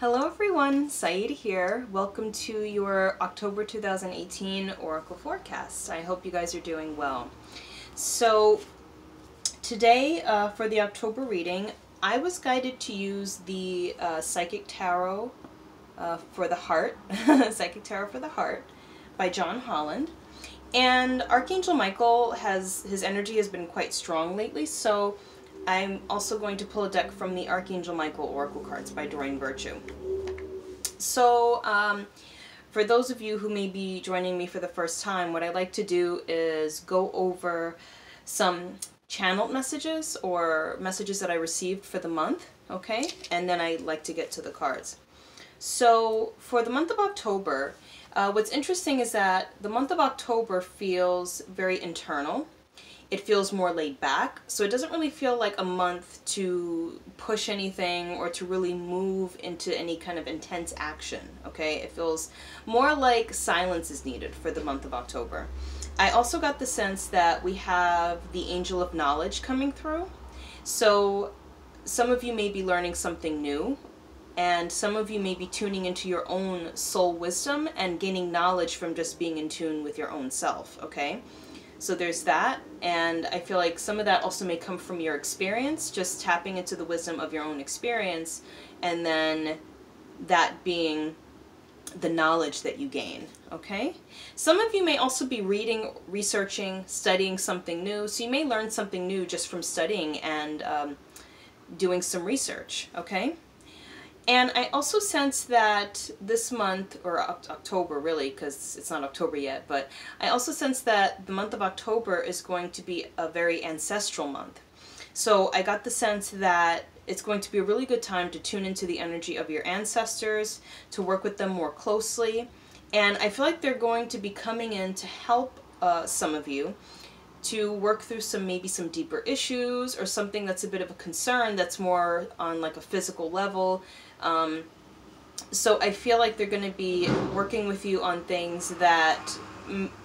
Hello everyone, Saeed here. Welcome to your October 2018 Oracle Forecast. I hope you guys are doing well. So today for the October reading, I was guided to use the Psychic Tarot for the Heart, Psychic Tarot for the Heart by John Holland. And Archangel Michael his energy has been quite strong lately, so I'm also going to pull a deck from the Archangel Michael Oracle cards by Doreen Virtue. So, for those of you who may be joining me for the first time, what I like to do is go over some channeled messages or messages that I received for the month, okay? And then I like to get to the cards. So, for the month of October, what's interesting is that the month of October feels very internal. It feels more laid back, so it doesn't really feel like a month to push anything or to really move into any kind of intense action, okay? It feels more like silence is needed for the month of October. I also got the sense that we have the Angel of Knowledge coming through, so some of you may be learning something new, and some of you may be tuning into your own soul wisdom and gaining knowledge from just being in tune with your own self, okay? So there's that, and I feel like some of that also may come from your experience, just tapping into the wisdom of your own experience, and then that being the knowledge that you gain, okay? Some of you may also be reading, researching, studying something new, so you may learn something new just from studying and doing some research, okay? And I also sense that this month, or October really, because it's not October yet, but I also sense that the month of October is going to be a very ancestral month. So I got the sense that it's going to be a really good time to tune into the energy of your ancestors, to work with them more closely. And I feel like they're going to be coming in to help some of you to work through maybe some deeper issues or something that's a bit of a concern that's more on like a physical level. So I feel like they're going to be working with you on things that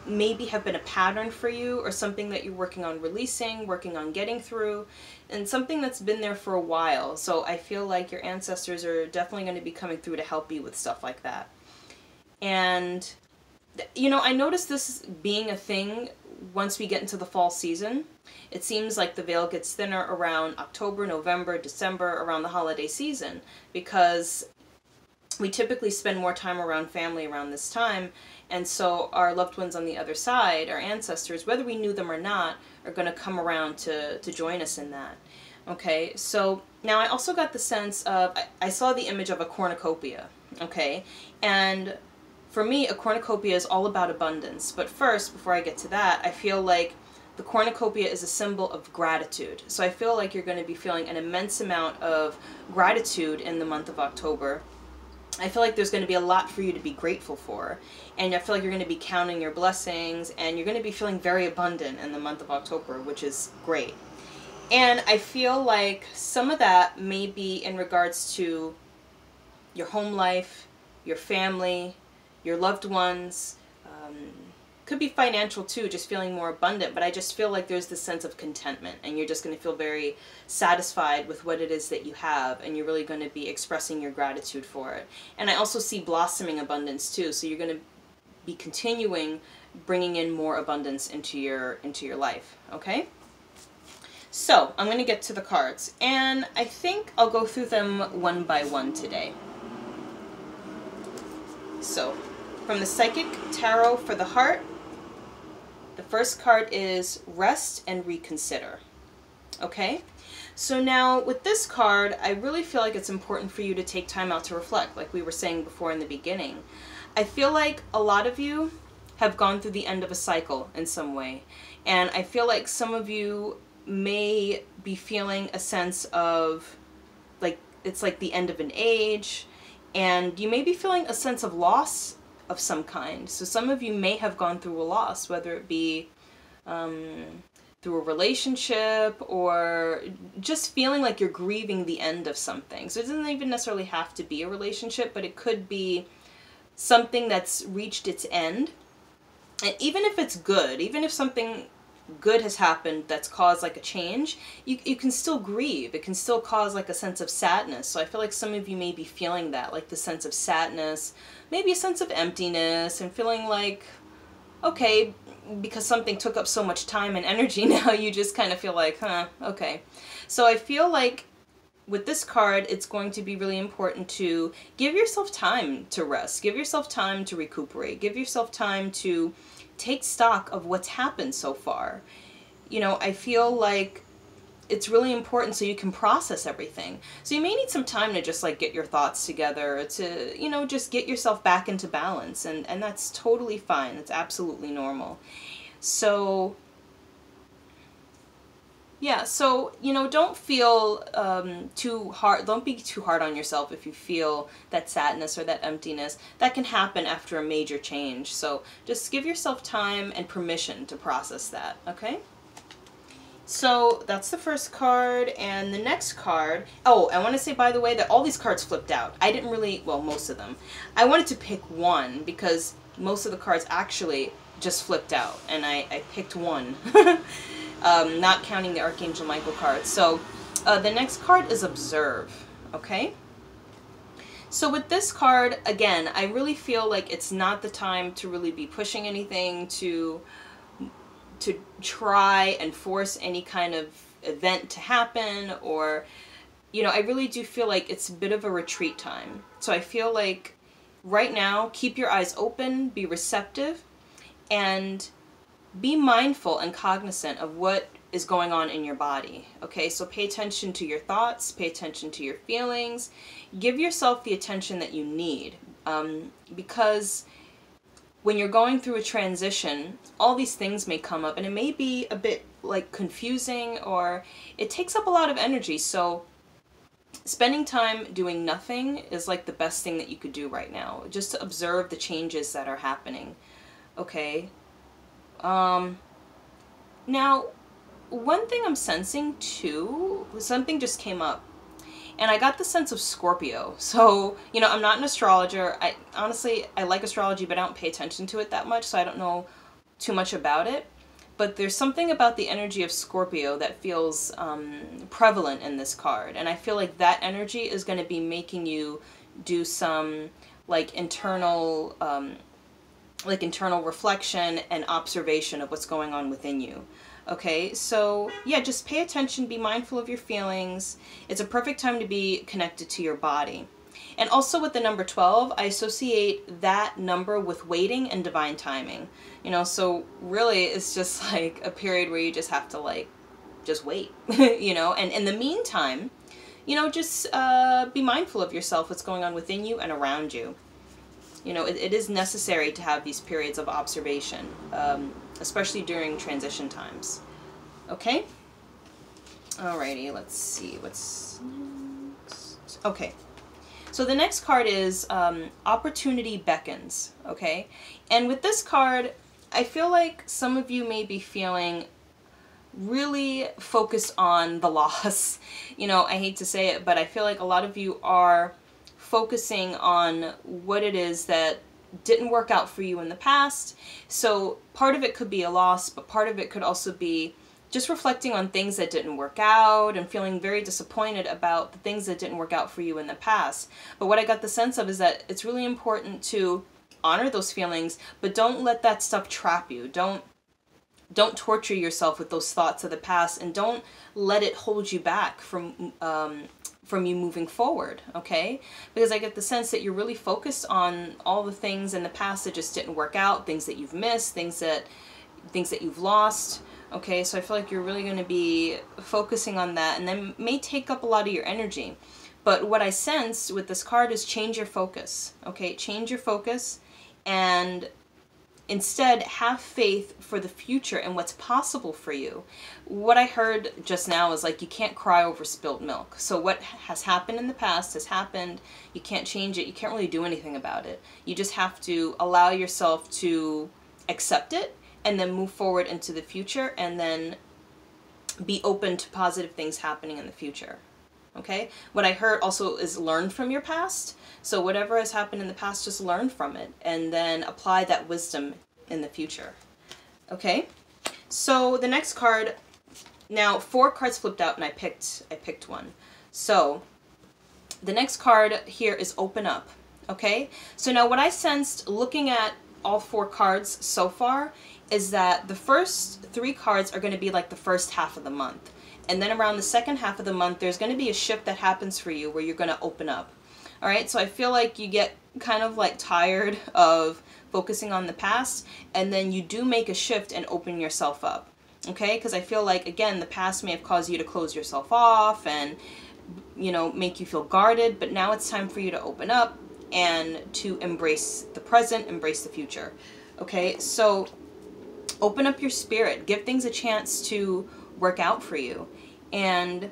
maybe have been a pattern for you, or something that you're working on releasing, working on getting through, and something that's been there for a while. So I feel like your ancestors are definitely going to be coming through to help you with stuff like that. And, you know, I noticed this being a thing once we get into the fall season. It seems like the veil gets thinner around October, November, December, around the holiday season, because we typically spend more time around family around this time, and so our loved ones on the other side, our ancestors, whether we knew them or not, are going to come around to join us in that. Okay, so now I also got the sense of, I saw the image of a cornucopia, okay, and for me, a cornucopia is all about abundance. But first, before I get to that, I feel like the cornucopia is a symbol of gratitude. So I feel like you're going to be feeling an immense amount of gratitude in the month of October. I feel like there's going to be a lot for you to be grateful for. And I feel like you're going to be counting your blessings, and you're going to be feeling very abundant in the month of October, which is great. And I feel like some of that may be in regards to your home life, your family, your loved ones. Could be financial too, just feeling more abundant, but I just feel like there's this sense of contentment, and you're just going to feel very satisfied with what it is that you have, and you're really going to be expressing your gratitude for it. And I also see blossoming abundance too, so you're going to be continuing bringing in more abundance into your life, okay? So I'm going to get to the cards, and I think I'll go through them one by one today. So, from the Psychic Tarot for the Heart, the first card is Rest and Reconsider. Okay? So now, with this card, I really feel like it's important for you to take time out to reflect, like we were saying before in the beginning. I feel like a lot of you have gone through the end of a cycle in some way, and I feel like some of you may be feeling a sense of, like, it's like the end of an age, and you may be feeling a sense of loss of some kind. So some of you may have gone through a loss, whether it be through a relationship, or just feeling like you're grieving the end of something. So it doesn't even necessarily have to be a relationship, but it could be something that's reached its end. And even if it's good, even if something good has happened that's caused like a change, you can still grieve. It can still cause like a sense of sadness. So I feel like some of you may be feeling that, like the sense of sadness, maybe a sense of emptiness, and feeling like, okay, because something took up so much time and energy, now you just kind of feel like, okay. So I feel like with this card, it's going to be really important to give yourself time to rest, give yourself time to recuperate, give yourself time to take stock of what's happened so far. You know, I feel like it's really important so you can process everything. So you may need some time to just like get your thoughts together, to, you know, just get yourself back into balance, and that's totally fine. It's absolutely normal. So yeah, so, you know, don't feel too hard, don't be too hard on yourself if you feel that sadness or that emptiness. That can happen after a major change. So just give yourself time and permission to process that, okay? So that's the first card, and the next card, oh, I want to say, by the way, that all these cards flipped out. I didn't really, well, most of them. I wanted to pick one because most of the cards actually just flipped out, and I picked one. Not counting the Archangel Michael card. So the next card is Observe, okay? So with this card, again, I really feel like it's not the time to really be pushing anything, to try and force any kind of event to happen, or, you know, I really do feel like it's a bit of a retreat time. So I feel like right now, keep your eyes open, be receptive, and be mindful and cognizant of what is going on in your body, okay? So pay attention to your thoughts, pay attention to your feelings, give yourself the attention that you need, because when you're going through a transition, all these things may come up, and it may be a bit like confusing, or it takes up a lot of energy. So spending time doing nothing is like the best thing that you could do right now, just to observe the changes that are happening, okay? Now, one thing I'm sensing too, something just came up, and I got the sense of Scorpio. So, you know, I'm not an astrologer. Honestly, I like astrology, but I don't pay attention to it that much, so I don't know too much about it. But there's something about the energy of Scorpio that feels prevalent in this card, and I feel like that energy is going to be making you do some like internal reflection and observation of what's going on within you. Okay, so yeah, just pay attention, be mindful of your feelings. It's a perfect time to be connected to your body. And also with the number 12, I associate that number with waiting and divine timing. You know, so really it's just like a period where you just have to like, just wait, you know, and in the meantime, you know, just be mindful of yourself, what's going on within you and around you. You know, it is necessary to have these periods of observation, especially during transition times. Okay? Alrighty, let's see what's next. Okay. So the next card is Opportunity Beckons, okay? And with this card, I feel like some of you may be feeling really focused on the loss. You know, I hate to say it, but I feel like a lot of you are focusing on what it is that didn't work out for you in the past. So part of it could be a loss, but part of it could also be just reflecting on things that didn't work out and feeling very disappointed about the things that didn't work out for you in the past. But what I got the sense of is that it's really important to honor those feelings, but don't let that stuff trap you. Don't torture yourself with those thoughts of the past, and don't let it hold you back from you moving forward, okay? Because I get the sense that you're really focused on all the things in the past that just didn't work out, things that you've missed, things that you've lost, okay? So I feel like you're really going to be focusing on that, and then may take up a lot of your energy. But what I sense with this card is change your focus, okay? Change your focus, and instead have faith for the future and what's possible for you. What I heard just now is like, you can't cry over spilled milk. So what has happened in the past has happened. You can't change it. You can't really do anything about it. You just have to allow yourself to accept it and then move forward into the future, and then be open to positive things happening in the future. Okay? What I heard also is learn from your past. So whatever has happened in the past, just learn from it and then apply that wisdom in the future. Okay? So the next card, now 4 cards flipped out and I picked one. So the next card here is open up. Okay, so now what I sensed looking at all 4 cards so far is that the first 3 cards are going to be like the first half of the month. And then around the second half of the month, there's going to be a shift that happens for you where you're going to open up. All right, so I feel like you get kind of like tired of focusing on the past, and then you do make a shift and open yourself up. Okay, because I feel like, again, the past may have caused you to close yourself off and, you know, make you feel guarded, but now it's time for you to open up and to embrace the present, embrace the future. Okay, so open up your spirit, give things a chance to work out for you. And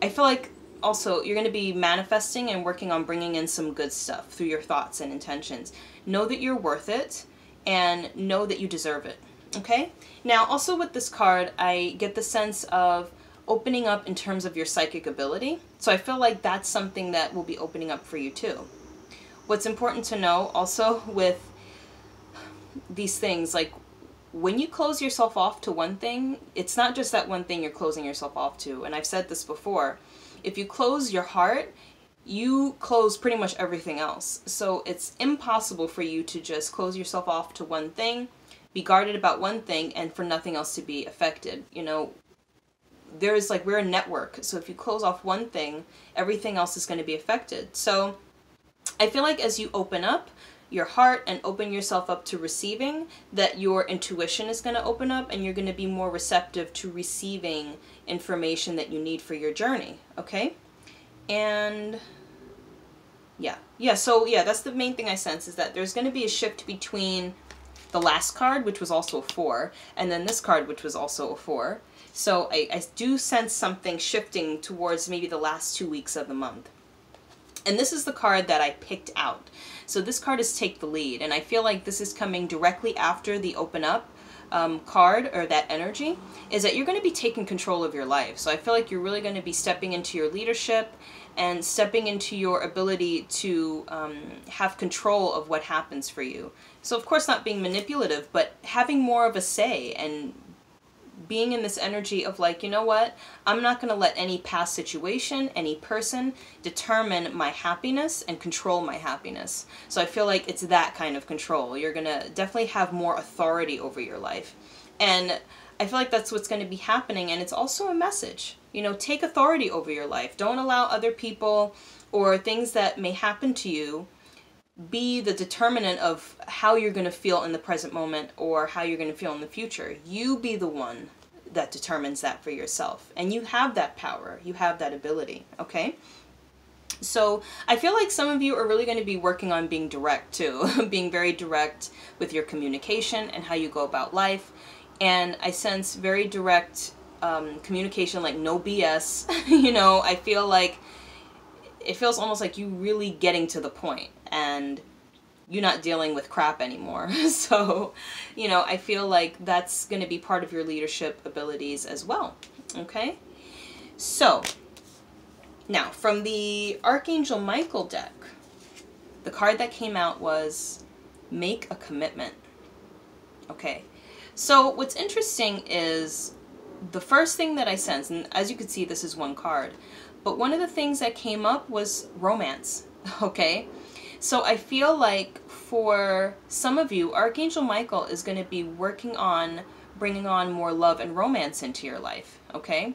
I feel like also you're going to be manifesting and working on bringing in some good stuff through your thoughts and intentions. Know that you're worth it and know that you deserve it. Okay, now also with this card, I get the sense of opening up in terms of your psychic ability. So I feel like that's something that will be opening up for you too. What's important to know also with these things, like when you close yourself off to one thing, it's not just that one thing you're closing yourself off to. And I've said this before, if you close your heart, you close pretty much everything else. So it's impossible for you to just close yourself off to one thing, be guarded about one thing, and for nothing else to be affected. You know, there's like, we're a network. So if you close off one thing, everything else is going to be affected. So I feel like as you open up your heart and open yourself up to receiving, that your intuition is going to open up and you're going to be more receptive to receiving information that you need for your journey. Okay? And so that's the main thing I sense, is that there's going to be a shift between the last card, which was also a 4, and then this card, which was also a 4. So I do sense something shifting towards maybe the last 2 weeks of the month. And this is the card that I picked out. So this card is Take the Lead, and I feel like this is coming directly after the Open Up card, or that energy, is that you're going to be taking control of your life. So I feel like you're really going to be stepping into your leadership and stepping into your ability to have control of what happens for you. So of course not being manipulative, but having more of a say and being in this energy of like, you know what, I'm not going to let any past situation, any person determine my happiness and control my happiness. So I feel like it's that kind of control. You're going to definitely have more authority over your life. And I feel like that's what's going to be happening. And it's also a message, you know, take authority over your life. Don't allow other people or things that may happen to you be the determinant of how you're going to feel in the present moment or how you're going to feel in the future. You be the one that determines that for yourself. And you have that power. You have that ability. Okay? So I feel like some of you are really going to be working on being direct too. Being very direct with your communication and how you go about life. And I sense very direct communication, like no BS. You know, I feel like it feels almost like you really getting to the point and you're not dealing with crap anymore. So, you know, I feel like that's going to be part of your leadership abilities as well. Okay? So, now, from the Archangel Michael deck, the card that came out was Make a Commitment. Okay. So, what's interesting is the first thing that I sense, and as you can see, this is one card, but one of the things that came up was romance. Okay? So I feel like for some of you, Archangel Michael is going to be working on bringing on more love and romance into your life, okay?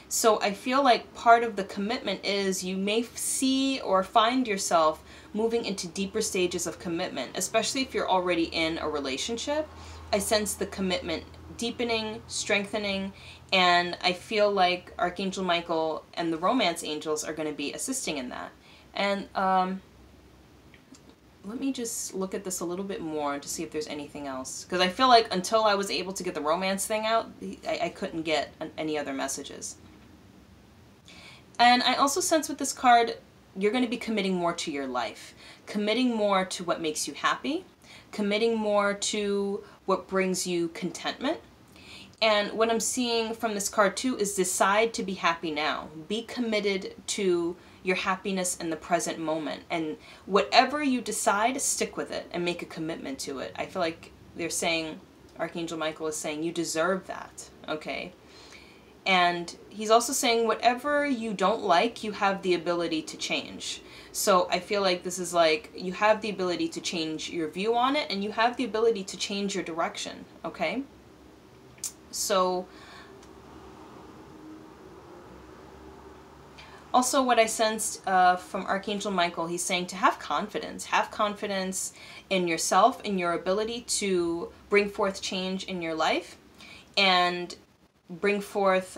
So I feel like part of the commitment is you may see or find yourself moving into deeper stages of commitment, especially if you're already in a relationship. I sense the commitment deepening, strengthening, and I feel like Archangel Michael and the romance angels are going to be assisting in that. And let me just look at this a little bit more to see if there's anything else. Because I feel like until I was able to get the romance thing out, I couldn't get any other messages. And I also sense with this card, you're going to be committing more to your life. Committing more to what makes you happy. Committing more to what brings you contentment. And what I'm seeing from this card too is decide to be happy now. Be committed to your happiness in the present moment. And whatever you decide, stick with it and make a commitment to it. I feel like they're saying Archangel Michael is saying you deserve that, okay? And he's also saying whatever you don't like, you have the ability to change. So I feel like this is like you have the ability to change your view on it, and you have the ability to change your direction, okay? So also what I sensed from Archangel Michael, he's saying to have confidence. Have confidence in yourself, in your ability to bring forth change in your life, and bring forth,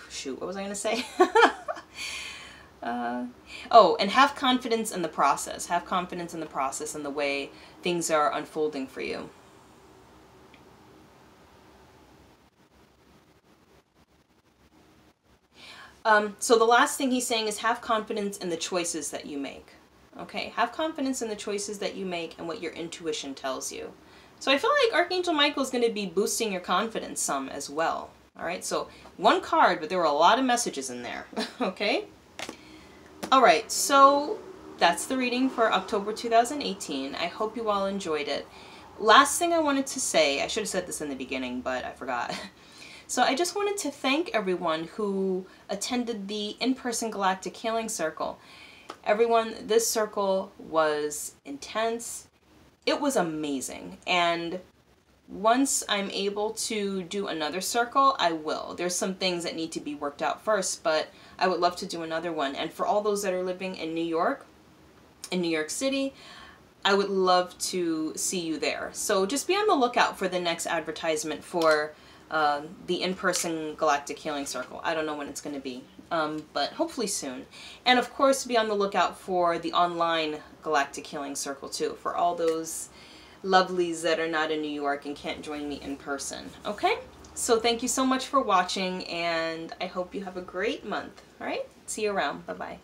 shoot, what was I going to say? And have confidence in the process. Have confidence in the process and the way things are unfolding for you. So the last thing he's saying is have confidence in the choices that you make. Okay? Have confidence in the choices that you make and what your intuition tells you. So I feel like Archangel Michael is going to be boosting your confidence some as well. All right, so one card, but there were a lot of messages in there. Okay? All right, so that's the reading for October 2018. I hope you all enjoyed it. Last thing I wanted to say, I should have said this in the beginning, but I forgot. So I just wanted to thank everyone who attended the in-person Galactic Healing Circle. Everyone, this circle was intense. It was amazing, and once I'm able to do another circle, I will. There's some things that need to be worked out first, but I would love to do another one. And for all those that are living in New York City, I would love to see you there. So just be on the lookout for the next advertisement for the in-person Galactic Healing Circle. I don't know when it's going to be, but hopefully soon. And of course, be on the lookout for the online Galactic Healing Circle too, for all those lovelies that are not in New York and can't join me in person. Okay? So thank you so much for watching, and I hope you have a great month. All right? See you around. Bye-bye.